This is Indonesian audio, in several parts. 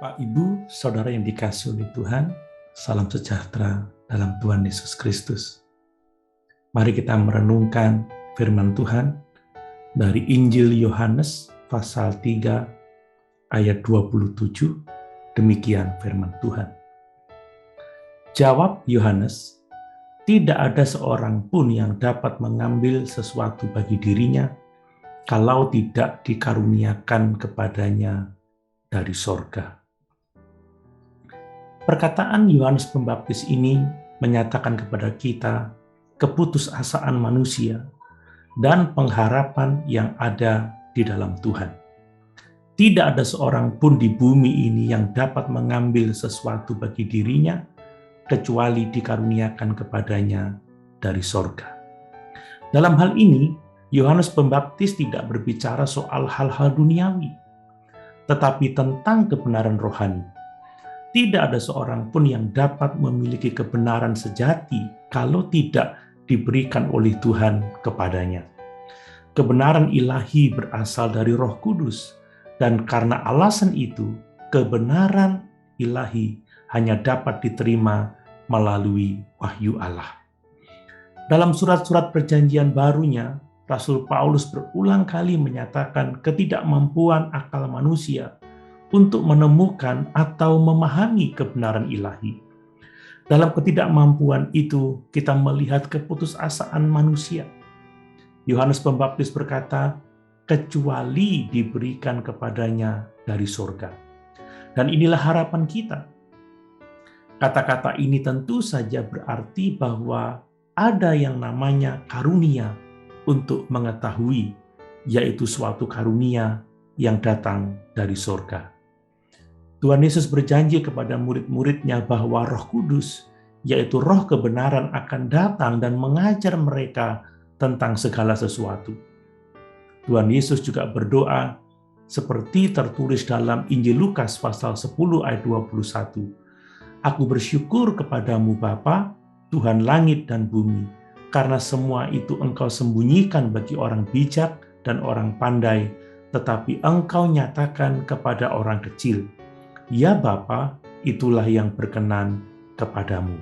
Bapak, Ibu, Saudara yang dikasihi oleh Tuhan, salam sejahtera dalam Tuhan Yesus Kristus. Mari kita merenungkan firman Tuhan dari Injil Yohanes pasal 3 ayat 27. Demikian firman Tuhan. Jawab Yohanes, "Tidak ada seorang pun yang dapat mengambil sesuatu bagi dirinya kalau tidak dikaruniakan kepadanya dari sorga." Perkataan Yohanes Pembaptis ini menyatakan kepada kita keputusasaan manusia dan pengharapan yang ada di dalam Tuhan. Tidak ada seorang pun di bumi ini yang dapat mengambil sesuatu bagi dirinya kecuali dikaruniakan kepadanya dari sorga. Dalam hal ini, Yohanes Pembaptis tidak berbicara soal hal-hal duniawi, tetapi tentang kebenaran rohani. Tidak ada seorang pun yang dapat memiliki kebenaran sejati kalau tidak diberikan oleh Tuhan kepadanya. Kebenaran ilahi berasal dari Roh Kudus, dan karena alasan itu, kebenaran ilahi hanya dapat diterima melalui wahyu Allah. Dalam surat-surat perjanjian barunya, Rasul Paulus berulang kali menyatakan ketidakmampuan akal manusia untuk menemukan atau memahami kebenaran ilahi. Dalam ketidakmampuan itu, kita melihat keputusasaan manusia. Yohanes Pembaptis berkata, kecuali diberikan kepadanya dari surga. Dan inilah harapan kita. Kata-kata ini tentu saja berarti bahwa ada yang namanya karunia untuk mengetahui, yaitu suatu karunia yang datang dari surga. Tuhan Yesus berjanji kepada murid-muridnya bahwa Roh Kudus, yaitu roh kebenaran, akan datang dan mengajar mereka tentang segala sesuatu. Tuhan Yesus juga berdoa seperti tertulis dalam Injil Lukas pasal 10 ayat 21. Aku bersyukur kepadamu Bapa, Tuhan langit dan bumi, karena semua itu Engkau sembunyikan bagi orang bijak dan orang pandai, tetapi Engkau nyatakan kepada orang kecil. Ya Bapa, itulah yang berkenan kepadamu.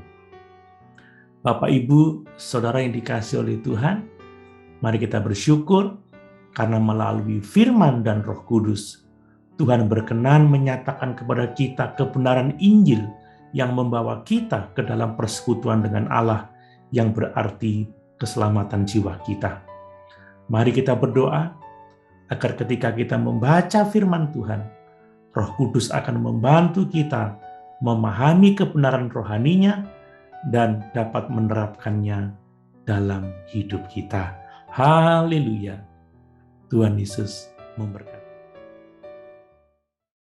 Bapak, Ibu, Saudara yang dikasihi oleh Tuhan, mari kita bersyukur karena melalui firman dan Roh Kudus, Tuhan berkenan menyatakan kepada kita kebenaran Injil yang membawa kita ke dalam persekutuan dengan Allah, yang berarti keselamatan jiwa kita. Mari kita berdoa agar ketika kita membaca firman Tuhan, Roh Kudus akan membantu kita memahami kebenaran rohaninya dan dapat menerapkannya dalam hidup kita. Haleluya. Tuhan Yesus memberkati.